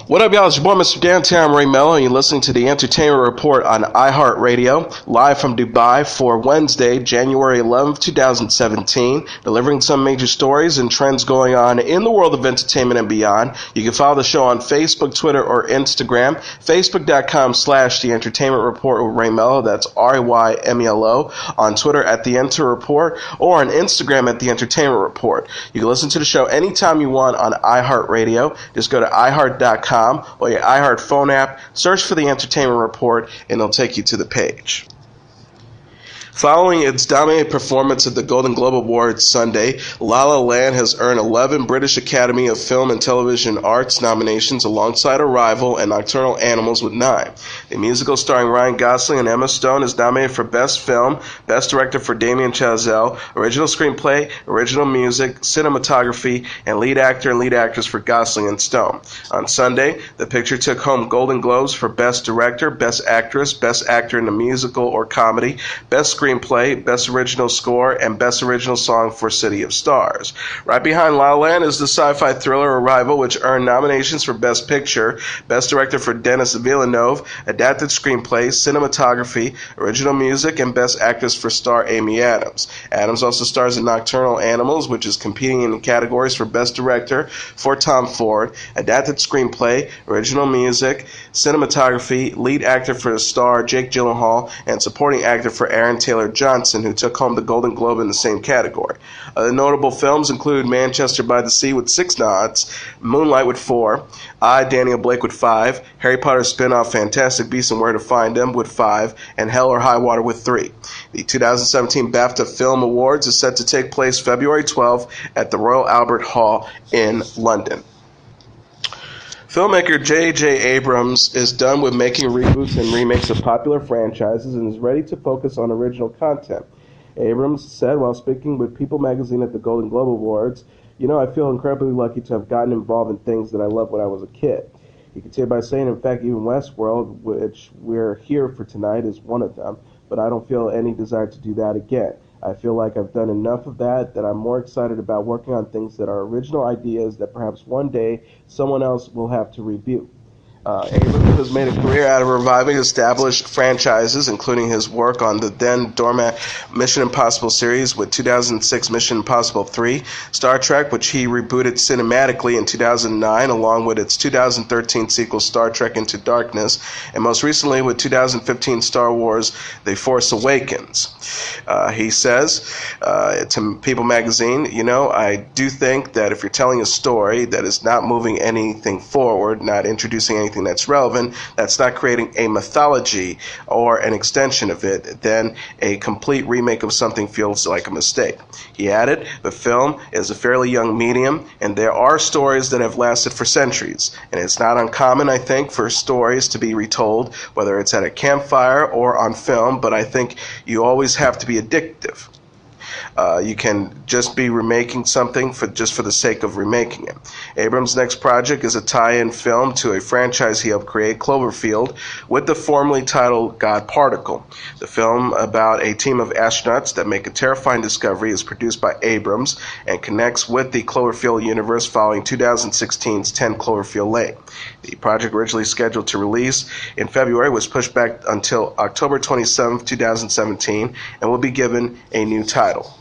What up, y'all? It's your boy, Mr. Downtown Ray Melo, and you're listening to the Entertainment Report on iHeartRadio, live from Dubai for Wednesday, January 11th, 2017, delivering some major stories and trends going on in the world of entertainment and beyond. You can follow the show on Facebook, Twitter, or Instagram, facebook.com/The Entertainment Report with Ray Melo, that's RAYMELO, on Twitter at The Enter Report, or on Instagram at The Entertainment Report. You can listen to the show anytime you want on iHeartRadio. Just go to iHeart.com or your iHeart phone app, search for the Entertainment Report, and it'll take you to the page. Following its dominant performance at the Golden Globe Awards Sunday, La La Land has earned 11 British Academy of Film and Television Arts nominations alongside Arrival and Nocturnal Animals with 9. The musical starring Ryan Gosling and Emma Stone is nominated for Best Film, Best Director for Damien Chazelle, Original Screenplay, Original Music, Cinematography, and Lead Actor and Lead Actress for Gosling and Stone. On Sunday, the picture took home Golden Globes for Best Director, Best Actress, Best Actor in a Musical or Comedy, Best Screenplay, Best Original Score, and Best Original Song for City of Stars. Right behind La La Land is the sci-fi thriller Arrival, which earned nominations for Best Picture, Best Director for Denis Villeneuve, Adapted Screenplay, Cinematography, Original Music, and Best Actress for star Amy Adams. Adams also stars in Nocturnal Animals, which is competing in the categories for Best Director for Tom Ford, Adapted Screenplay, Original Music, Cinematography, Lead Actor for the star Jake Gyllenhaal, and Supporting Actor for Aaron Taylor Johnson, who took home the Golden Globe in the same category. Other notable films include Manchester by the Sea with 6 nods, Moonlight with 4, Daniel Blake with 5, Harry Potter spin-off Fantastic Beasts and Where to Find Them with 5, and Hell or High Water with 3. The 2017 BAFTA Film Awards is set to take place February 12th at the Royal Albert Hall in London. Filmmaker J.J. Abrams is done with making reboots and remakes of popular franchises and is ready to focus on original content. Abrams said while speaking with People magazine at the Golden Globe Awards, I feel incredibly lucky to have gotten involved in things that I loved when I was a kid. He continued by saying, in fact, even Westworld, which we're here for tonight, is one of them, but I don't feel any desire to do that again. I feel like I've done enough of that I'm more excited about working on things that are original ideas that perhaps one day someone else will have to reboot. Abrams has made a career out of reviving established franchises, including his work on the then dormant Mission Impossible series with 2006 Mission Impossible 3, Star Trek, which he rebooted cinematically in 2009, along with its 2013 sequel Star Trek Into Darkness, and most recently with 2015 Star Wars The Force Awakens. He says to People magazine, I do think that if you're telling a story that is not moving anything forward, not introducing anything that's relevant, that's not creating a mythology or an extension of it, then a complete remake of something feels like a mistake. He added, the film is a fairly young medium, and there are stories that have lasted for centuries, and it's not uncommon, I think, for stories to be retold, whether it's at a campfire or on film, but I think you always have to be addictive. You can just be remaking something for the sake of remaking it. Abrams' next project is a tie-in film to a franchise he helped create, Cloverfield, with the formerly titled God Particle. The film about a team of astronauts that make a terrifying discovery is produced by Abrams and connects with the Cloverfield universe following 2016's 10 Cloverfield Lane. The project, originally scheduled to release in February, was pushed back until October 27, 2017, and will be given a new title.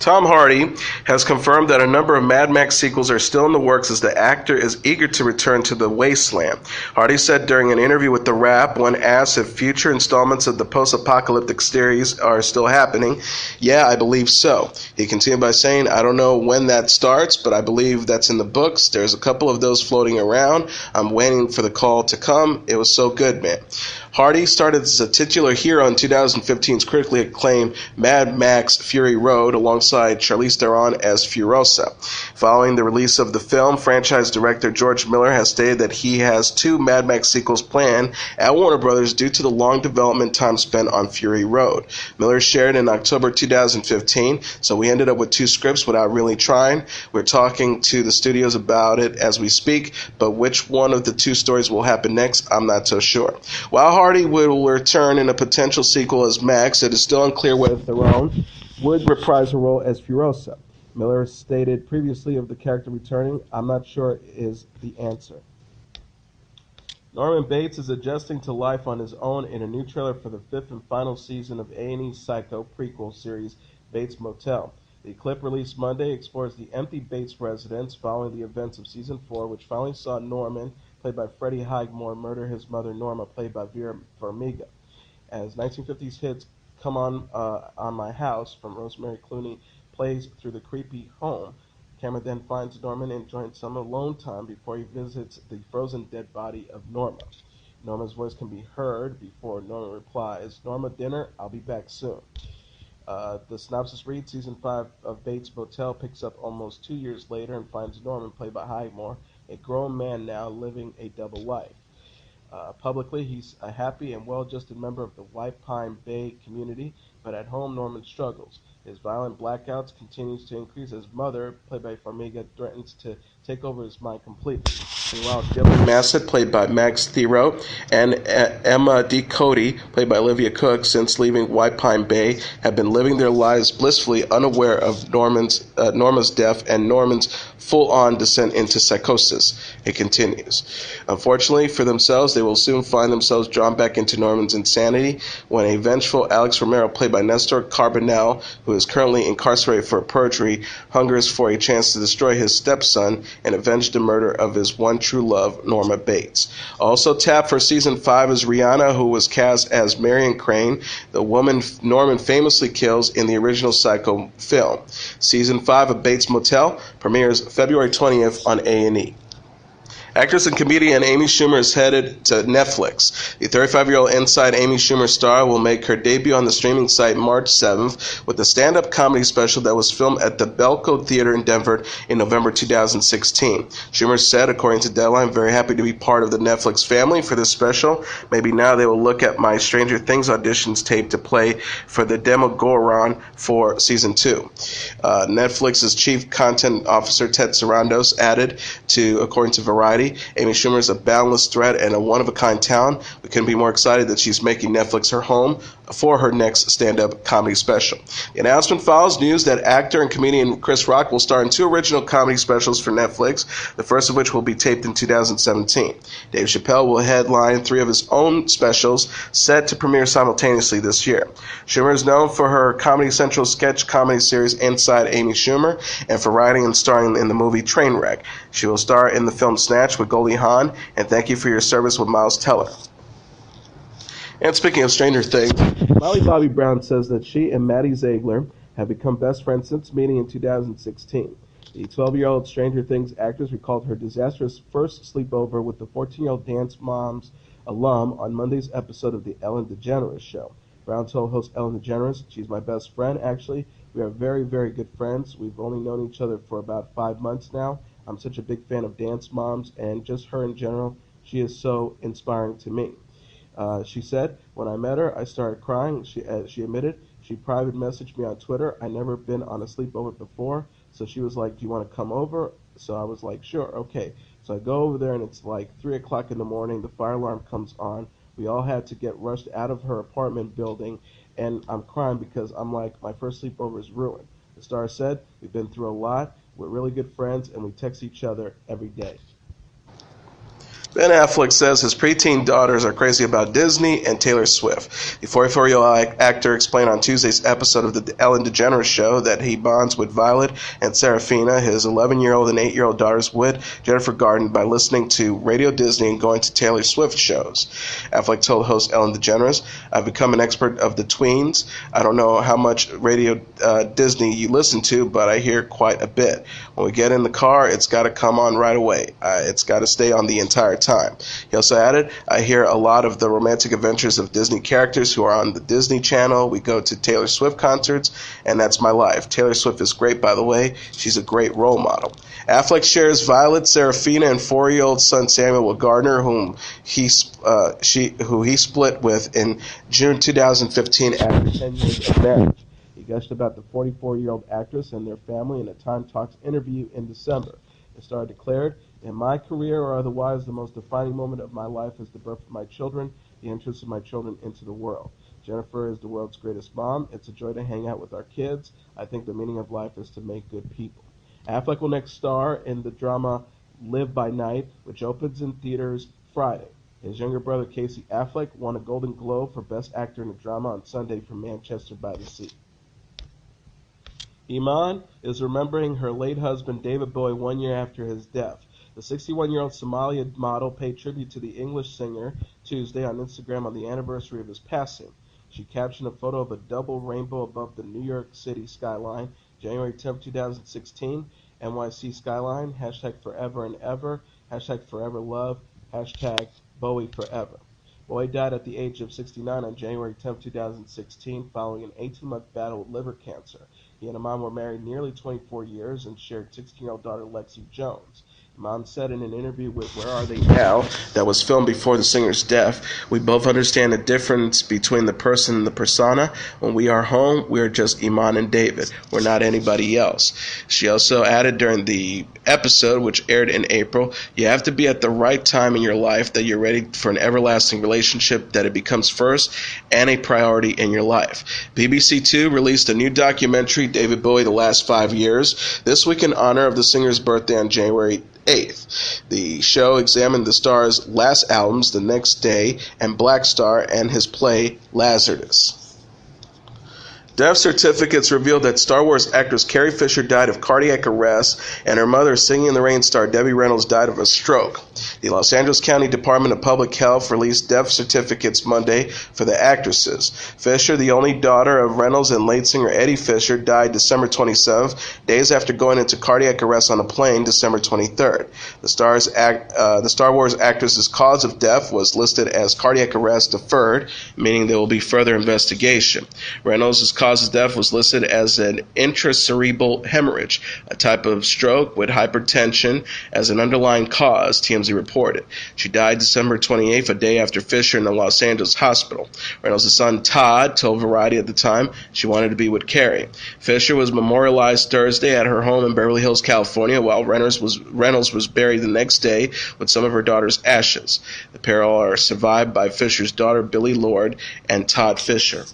Tom Hardy has confirmed that a number of Mad Max sequels are still in the works as the actor is eager to return to the wasteland. Hardy said during an interview with The Wrap, when asked if future installments of the post-apocalyptic series are still happening, "Yeah, I believe so." He continued by saying, "I don't know when that starts, but I believe that's in the books. There's a couple of those floating around. I'm waiting for the call to come. It was so good, man." Hardy started as a titular hero in 2015's critically acclaimed Mad Max Fury Road alongside Charlize Theron as Furiosa. Following the release of the film, franchise director George Miller has stated that he has 2 Mad Max sequels planned at Warner Brothers due to the long development time spent on Fury Road. Miller shared in October 2015, "So we ended up with 2 scripts without really trying. We're talking to the studios about it as we speak, but which one of the 2 stories will happen next, I'm not so sure." While Hardy will return in a potential sequel as Max, it is still unclear whether Theron would reprise her role as Furiosa. Miller stated previously of the character returning, "I'm not sure" is the answer. Norman Bates is adjusting to life on his own in a new trailer for the fifth and final season of A&E's Psycho prequel series Bates Motel. The clip released Monday explores the empty Bates residence following the events of season 4, which finally saw Norman, played by Freddie Highmore, murder his mother Norma, played by Vera Farmiga. As 1950s hits Come On My House from Rosemary Clooney plays through the creepy home, Cameron then finds Norman enjoying some alone time before he visits the frozen dead body of Norma. Norma's voice can be heard before Norma replies, "Norma, dinner? I'll be back soon." The synopsis reads, Season 5 of Bates Motel picks up almost 2 years later and finds Norman, played by Highmore, a grown man now living a double life. Publicly, he's a happy and well-adjusted member of the White Pine Bay community, but at home, Norman struggles. His violent blackouts continues to increase as Mother, played by Farmiga, threatens to take over his mind completely. Meanwhile, Dylan Massett, played by Max Thiero, and Emma D. Cody, played by Olivia Cook, since leaving White Pine Bay, have been living their lives blissfully unaware of Norma's death and Norman's full-on descent into psychosis. It continues. Unfortunately for themselves, they will soon find themselves drawn back into Norman's insanity when a vengeful Alex Romero, played by Nestor Carbonell, who is currently incarcerated for perjury, hungers for a chance to destroy his stepson and avenge the murder of his one true love, Norma Bates. Also tapped for Season 5 is Rihanna, who was cast as Marion Crane, the woman Norman famously kills in the original Psycho film. Season 5 of Bates Motel premieres February 20th on A&E. Actress and comedian Amy Schumer is headed to Netflix. The 35-year-old Inside Amy Schumer star will make her debut on the streaming site March 7th with a stand-up comedy special that was filmed at the Belco Theater in Denver in November 2016. Schumer said, according to Deadline, "Very happy to be part of the Netflix family for this special. Maybe now they will look at my Stranger Things auditions tape to play for the Demogorgon for Season 2. Netflix's chief content officer, Ted Sarandos, added, according to Variety, Amy Schumer is a boundless threat and a one-of-a-kind talent. We couldn't be more excited that she's making Netflix her home for her next stand-up comedy special. The announcement follows news that actor and comedian Chris Rock will star in 2 original comedy specials for Netflix, the first of which will be taped in 2017. Dave Chappelle will headline 3 of his own specials set to premiere simultaneously this year. Schumer is known for her Comedy Central sketch comedy series Inside Amy Schumer and for writing and starring in the movie Trainwreck. She will star in the film Snatch with Goldie Hawn and Thank You for Your Service with Miles Teller. And speaking of Stranger Things, Millie Bobby Brown says that she and Maddie Ziegler have become best friends since meeting in 2016. The 12-year-old Stranger Things actress recalled her disastrous first sleepover with the 14-year-old Dance Moms alum on Monday's episode of The Ellen DeGeneres Show. Brown told host Ellen DeGeneres, "She's my best friend, actually. We are very, very good friends. We've only known each other for about 5 months now. I'm such a big fan of Dance Moms and just her in general. She is so inspiring to me." She said, "When I met her, I started crying." She admitted she private messaged me on Twitter. "I'd never been on a sleepover before, so she was like, 'Do you want to come over?' So I was like, 'Sure, okay.' So I go over there, and it's like 3 o'clock in the morning. The fire alarm comes on. We all had to get rushed out of her apartment building, and I'm crying because I'm like, my first sleepover is ruined." The star said, "We've been through a lot. We're really good friends, and we text each other every day." Ben Affleck says his preteen daughters are crazy about Disney and Taylor Swift. The 44-year-old actor explained on Tuesday's episode of The Ellen DeGeneres Show that he bonds with Violet and Serafina, his 11-year-old and 8-year-old daughters, with Jennifer Garden by listening to Radio Disney and going to Taylor Swift shows. Affleck told host Ellen DeGeneres, "I've become an expert of the tweens. I don't know how much Radio Disney you listen to, but I hear quite a bit. When we get in the car, it's got to come on right away. It's got to stay on the entire time." He also added, "I hear a lot of the romantic adventures of Disney characters who are on the Disney Channel. We go to Taylor Swift concerts, and that's my life. Taylor Swift is great, by the way. She's a great role model." Affleck shares Violet, Serafina, and 4-year-old son Samuel with Gardner, who he split with in June 2015 after 10 years of marriage. He gushed about the 44-year-old actress and their family in a Time Talks interview in December. The star declared, "In my career or otherwise, the most defining moment of my life is the birth of my children, the entrance of my children into the world. Jennifer is the world's greatest mom. It's a joy to hang out with our kids. I think the meaning of life is to make good people." Affleck will next star in the drama Live by Night, which opens in theaters Friday. His younger brother, Casey Affleck, won a Golden Globe for Best Actor in a Drama on Sunday for Manchester by the Sea. Iman is remembering her late husband, David Bowie, 1 year after his death. The 61-year-old Somalia model paid tribute to the English singer Tuesday on Instagram on the anniversary of his passing. She captioned a photo of a double rainbow above the New York City skyline, January 10, 2016, NYC skyline, hashtag forever and ever, hashtag forever love, hashtag Bowie forever. Bowie died at the age of 69 on January 10, 2016, following an 18-month battle with liver cancer. He and Iman were married nearly 24 years and shared 16-year-old daughter Lexi Jones. Iman said in an interview with Where Are They Now that was filmed before the singer's death, "We both understand the difference between the person and the persona. When we are home, we are just Iman and David. We're not anybody else." She also added during the episode, which aired in April, "You have to be at the right time in your life, that you're ready for an everlasting relationship, that it becomes first and a priority in your life." BBC Two released a new documentary, David Bowie, The Last 5 Years, this week in honor of the singer's birthday on January 8th. The show examined the star's last albums, The Next Day and Black Star, and his play Lazarus. Death certificates revealed that Star Wars actress Carrie Fisher died of cardiac arrest, and her mother, Singing in the Rain star Debbie Reynolds, died of a stroke. The Los Angeles County Department of Public Health released death certificates Monday for the actresses. Fisher, the only daughter of Reynolds and late singer Eddie Fisher, died December 27th, days after going into cardiac arrest on a plane December 23rd. The Star Wars actress's cause of death was listed as cardiac arrest deferred, meaning there will be further investigation. Reynolds' cause of death was listed as an intracerebral hemorrhage, a type of stroke with hypertension as an underlying cause, TMZ reported. She died December 28th, a day after Fisher in the Los Angeles hospital. Reynolds' son Todd told Variety at the time she wanted to be with Carrie. Fisher was memorialized Thursday at her home in Beverly Hills, California, while Reynolds was buried the next day with some of her daughter's ashes. The pair are survived by Fisher's daughter Billie Lourd and Todd Fisher.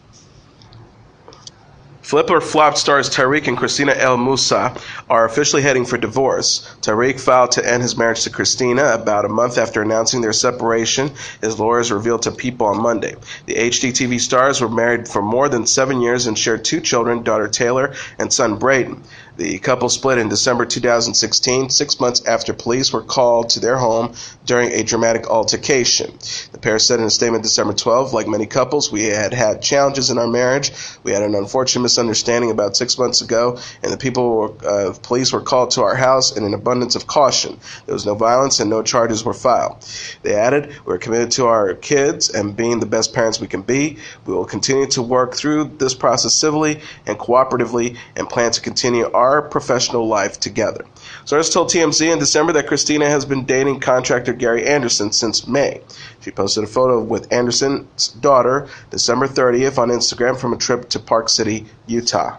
Flip or Flop stars Tarek and Christina El Moussa are officially heading for divorce. Tarek filed to end his marriage to Christina about a month after announcing their separation, his lawyers revealed to People on Monday. The HGTV stars were married for more than 7 years and shared 2 children, daughter Taylor and son Braden. The couple split in December 2016, 6 months after police were called to their home during a dramatic altercation. The pair said in a statement December 12, "Like many couples, we had challenges in our marriage. We had an unfortunate misunderstanding about 6 months ago, and the police were called to our house in an abundance of caution. There was no violence and no charges were filed." They added, "We're committed to our kids and being the best parents we can be. We will continue to work through this process civilly and cooperatively and plan to continue our professional life together." Sources told TMZ in December that Christina has been dating contractor Gary Anderson since May. She posted a photo with Anderson's daughter December 30th on Instagram from a trip to Park City, Utah.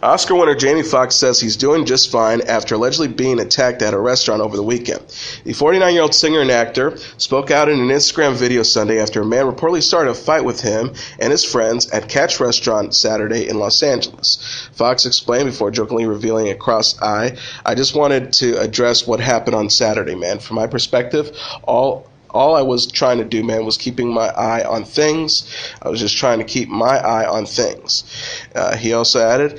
Oscar winner Jamie Foxx says he's doing just fine after allegedly being attacked at a restaurant over the weekend. The 49-year-old singer and actor spoke out in an Instagram video Sunday after a man reportedly started a fight with him and his friends at Catch Restaurant Saturday in Los Angeles. Foxx explained before jokingly revealing a crossed eye, "I just wanted to address what happened on Saturday, man. From my perspective, all I was trying to do, man, was keeping my eye on things. I was just trying to keep my eye on things." He also added,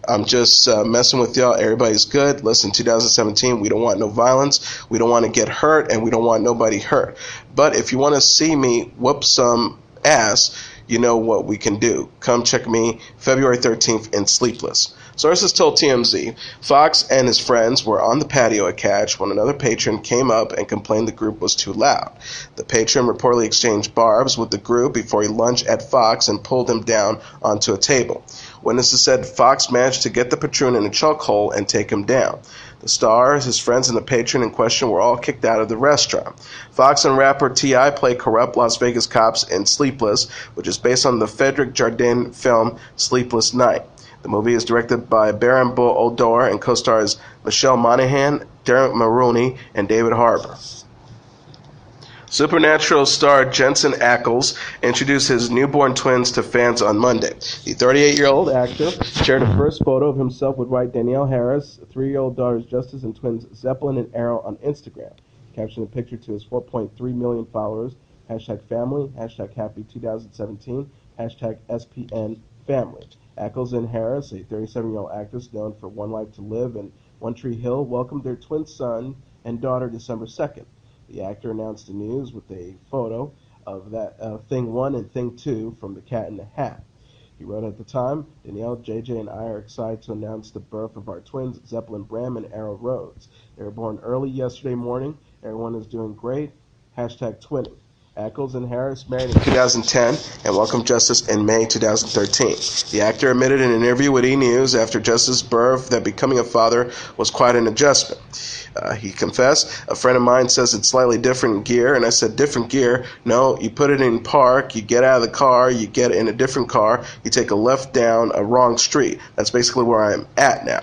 I'm just messing with y'all. Everybody's good. Listen, 2017, we don't want no violence. We don't want to get hurt, and we don't want nobody hurt. But if you want to see me whoop some ass, you know what we can do. Come check me February 13th in Sleepless. Sources told TMZ Foxx and his friends were on the patio at Catch when another patron came up and complained the group was too loud. The patron reportedly exchanged barbs with the group before he lunged at Foxx and pulled him down onto a table. Witnesses said Foxx managed to get the patron in a chokehold and take him down. The stars, his friends, and the patron in question were all kicked out of the restaurant. Foxx and rapper T.I. play corrupt Las Vegas cops in Sleepless, which is based on the Frederick Jardin film Sleepless Night. The movie is directed by Baron Bull Odor and co-stars Michelle Monaghan, Derek Mulroney, and David Harbour. Supernatural star Jensen Ackles introduced his newborn twins to fans on Monday. The 38-year-old actor shared a first photo of himself with wife Danielle Harris, 3-year-old daughters Justice, and twins Zeppelin and Arrow on Instagram. captioning the picture to his 4.3 million followers, #family, #happy 2017, #SPN family. Ackles and Harris, a 37-year-old actress known for One Life to Live and One Tree Hill, welcomed their twin son and daughter December 2nd. The actor announced the news with a photo of Thing 1 and Thing 2 from The Cat in the Hat. He wrote at the time, Danielle, JJ, and I are excited to announce the birth of our twins, Zeppelin Bram and Arrow Rhodes. They were born early yesterday morning. Everyone is doing great. #twinning. Ackles and Harris married in 2010 and welcomed Justice in May 2013. The actor admitted in an interview with E! News after Justice's birth that becoming a father was quite an adjustment. He confessed, "A friend of mine says it's slightly different gear," and I said, "Different gear? No, you put it in park, you get out of the car, you get in a different car, you take a left down a wrong street. That's basically where I'm at now."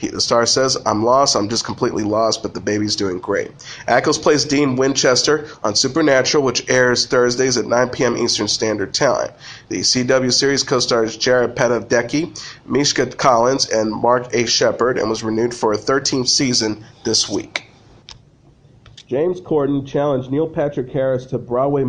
The star says, "I'm lost, I'm just completely lost, but the baby's doing great." Ackles plays Dean Winchester on Supernatural, which airs Thursdays at 9 p.m. Eastern Standard Time. The CW series co-stars Jared Padalecki, Mishka Collins, and Mark A. Shepard, and was renewed for a 13th season this week. James Corden challenged Neil Patrick Harris to Broadway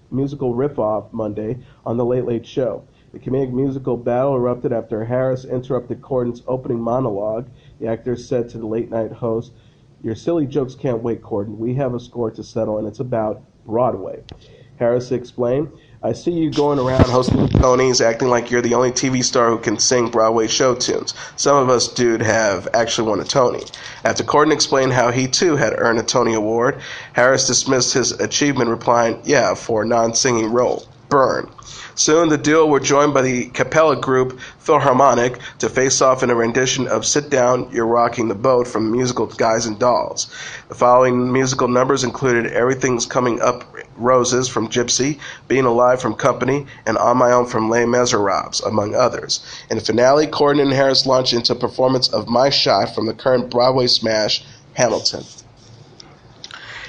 musical riff-off Monday on The Late Late Show. The comedic musical battle erupted after Harris interrupted Corden's opening monologue. The actor said to the late-night host, "Your silly jokes can't wait, Corden. We have a score to settle, and it's about Broadway." Harris explained, "I see you going around hosting Tonys, acting like you're the only TV star who can sing Broadway show tunes. Some of us, dude, have actually won a Tony." After Corden explained how he, too, had earned a Tony Award, Harris dismissed his achievement, replying, "Yeah, for a non-singing role. Burn." Soon, the duo were joined by the Capella group Philharmonic to face off in a rendition of "Sit Down, You're Rocking the Boat" from the musical Guys and Dolls. The following musical numbers included "Everything's Coming Up Roses" from Gypsy, "Being Alive" from Company, and "On My Own" from Les Miserables, among others. In the finale, Corden and Harris launched into a performance of "My Shot" from the current Broadway smash, Hamilton.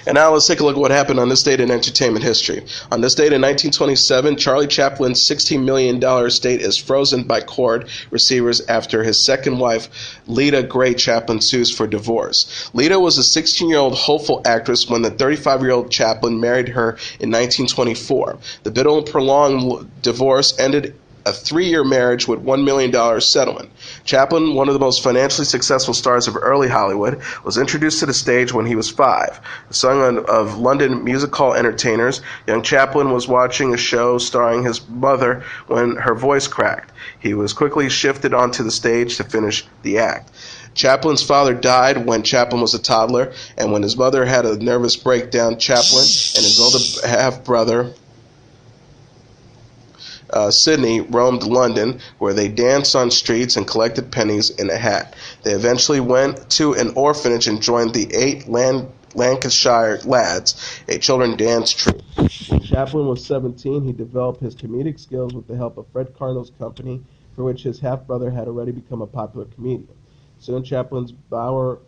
And now let's take a look at what happened on this date in entertainment history. On this date in 1927, Charlie Chaplin's $16 million estate is frozen by court receivers after his second wife, Lita Gray Chaplin, sues for divorce. Lita was a 16-year-old hopeful actress when the 35-year-old Chaplin married her in 1924. The bitter and prolonged divorce ended a 3-year marriage with $1 million settlement. Chaplin, one of the most financially successful stars of early Hollywood, was introduced to the stage when he was 5. The son of London music hall entertainers, young Chaplin was watching a show starring his mother when her voice cracked. He was quickly shifted onto the stage to finish the act. Chaplin's father died when Chaplin was a toddler, and when his mother had a nervous breakdown, Chaplin and his older half-brother, Sydney, roamed London, where they danced on streets and collected pennies in a hat. They eventually went to an orphanage and joined the 8 Lancashire Lads, a children's dance troupe. When Chaplin was 17, he developed his comedic skills with the help of Fred Carnell's company, for which his half-brother had already become a popular comedian. Soon Chaplin's Bowler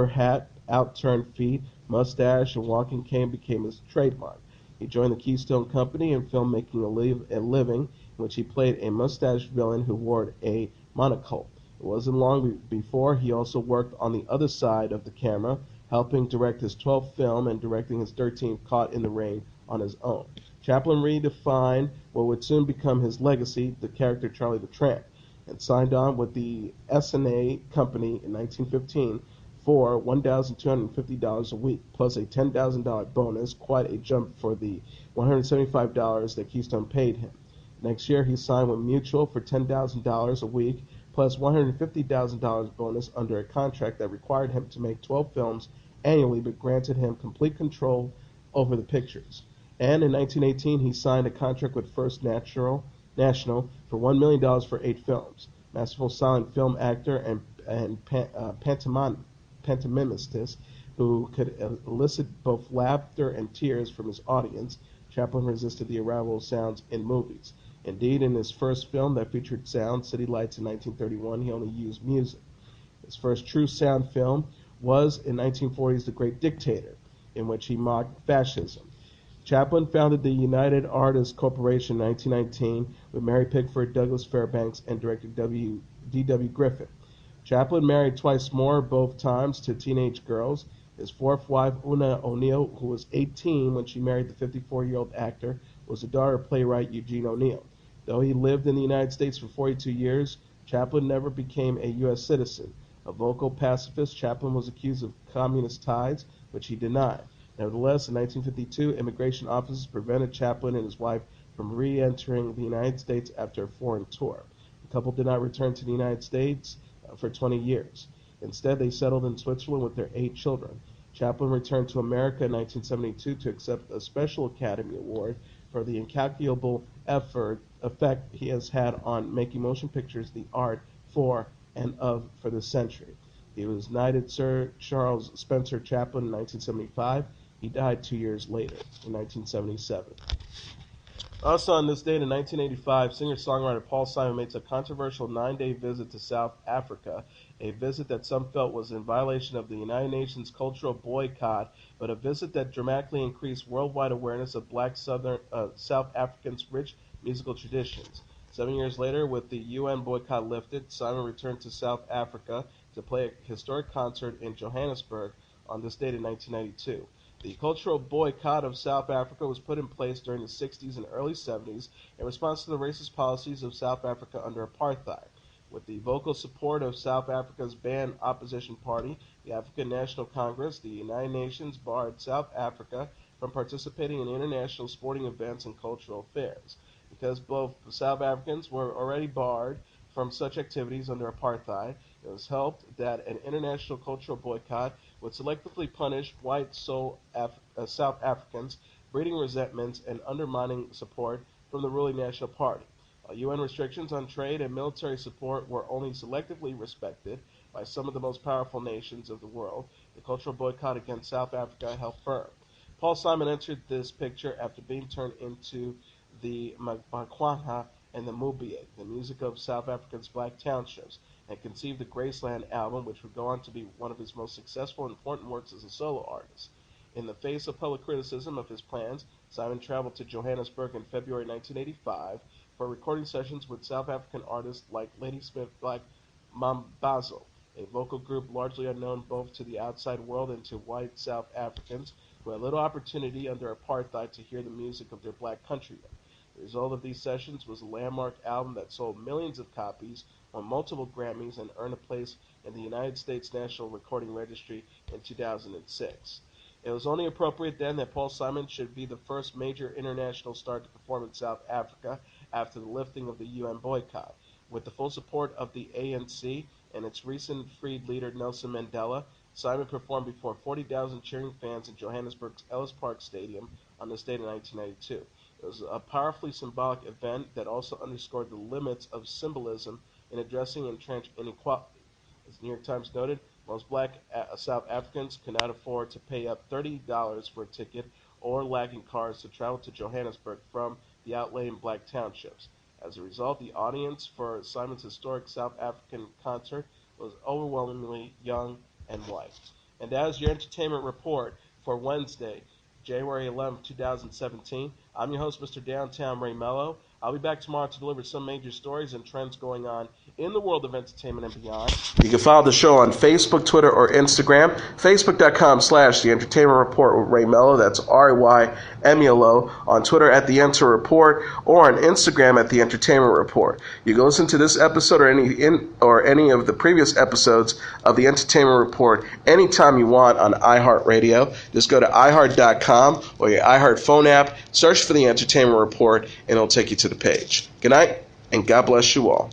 hat, outturned feet, mustache, and walking cane became his trademark. He joined the Keystone Company in filmmaking a living, in which he played a mustached villain who wore a monocle. It wasn't long before he also worked on the other side of the camera, helping direct his 12th film and directing his 13th, Caught in the Rain, on his own. Chaplin redefined what would soon become his legacy, the character Charlie the Tramp, and signed on with the S&A Company in 1915 for $1,250 a week, plus a $10,000 bonus, quite a jump for the $175 that Keystone paid him. Next year, he signed with Mutual for $10,000 a week, plus $150,000 bonus under a contract that required him to make 12 films annually, but granted him complete control over the pictures. And in 1918, he signed a contract with First National for $1 million for 8 films. Masterful silent film actor and pantomimist who could elicit both laughter and tears from his audience, Chaplin resisted the arrival of sounds in movies. Indeed, in his first film that featured sound, City Lights, in 1931, he only used music. His first true sound film was in 1940's The Great Dictator, in which he mocked fascism. Chaplin founded the United Artists Corporation in 1919 with Mary Pickford, Douglas Fairbanks, and director D.W. Griffith. Chaplin married twice more, both times to teenage girls. His fourth wife, Una O'Neill, who was 18 when she married the 54-year-old actor, was the daughter of playwright Eugene O'Neill. Though he lived in the United States for 42 years, Chaplin never became a U.S. citizen. A vocal pacifist, Chaplin was accused of communist ties, which he denied. Nevertheless, in 1952, immigration officers prevented Chaplin and his wife from re-entering the United States after a foreign tour. The couple did not return to the United States for 20 years. Instead, they settled in Switzerland with their 8 children. Chaplin returned to America in 1972 to accept a Special Academy Award for the incalculable effect he has had on making motion pictures the art for and for the century. He was knighted Sir Charles Spencer Chaplin in 1975. He died 2 years later, in 1977. Also on this date in 1985, singer-songwriter Paul Simon makes a controversial 9-day visit to South Africa, a visit that some felt was in violation of the United Nations cultural boycott, but a visit that dramatically increased worldwide awareness of black South Africans' rich musical traditions. 7 years later, with the UN boycott lifted, Simon returned to South Africa to play a historic concert in Johannesburg on this date in 1992. The cultural boycott of South Africa was put in place during the 60s and early 70s in response to the racist policies of South Africa under apartheid. With the vocal support of South Africa's banned opposition party, the African National Congress, the United Nations barred South Africa from participating in international sporting events and cultural affairs. Because both South Africans were already barred from such activities under apartheid, it was hoped that an international cultural boycott would selectively punish white South Africans, breeding resentments and undermining support from the ruling National Party. While UN restrictions on trade and military support were only selectively respected by some of the most powerful nations of the world, the cultural boycott against South Africa held firm. Paul Simon entered this picture after being turned into the Makwana and the Mubiye, the music of South Africa's black townships, and conceived the Graceland album, which would go on to be one of his most successful and important works as a solo artist. In the face of public criticism of his plans, Simon traveled to Johannesburg in February 1985 for recording sessions with South African artists like Ladysmith Black Mambazo, a vocal group largely unknown both to the outside world and to white South Africans who had little opportunity under apartheid to hear the music of their black countrymen. The result of these sessions was a landmark album that sold millions of copies, won multiple Grammys, and earned a place in the United States National Recording Registry in 2006. It was only appropriate then that Paul Simon should be the first major international star to perform in South Africa after the lifting of the UN boycott. With the full support of the ANC and its recent freed leader Nelson Mandela, Simon performed before 40,000 cheering fans in Johannesburg's Ellis Park Stadium on this date in 1992. It was a powerfully symbolic event that also underscored the limits of symbolism in addressing entrenched inequality. As the New York Times noted, most black South Africans could not afford to pay up $30 for a ticket or lagging cars to travel to Johannesburg from the outlying black townships. As a result, the audience for Simon's historic South African concert was overwhelmingly young and white. And that is your entertainment report for Wednesday, January 11, 2017. I'm your host, Mr. Downtown Ray Melo. I'll be back tomorrow to deliver some major stories and trends going on in the world of entertainment and beyond. You can follow the show on Facebook, Twitter, or Instagram. Facebook.com/The Entertainment Report with Ray Melo. That's RayMelo. On Twitter at The Enter Report, or on Instagram at The Entertainment Report. You can listen to this episode or any of the previous episodes of The Entertainment Report anytime you want on iHeartRadio. Just go to iHeart.com or your iHeart phone app, search for The Entertainment Report, and it'll take you to the page. Good night, and God bless you all.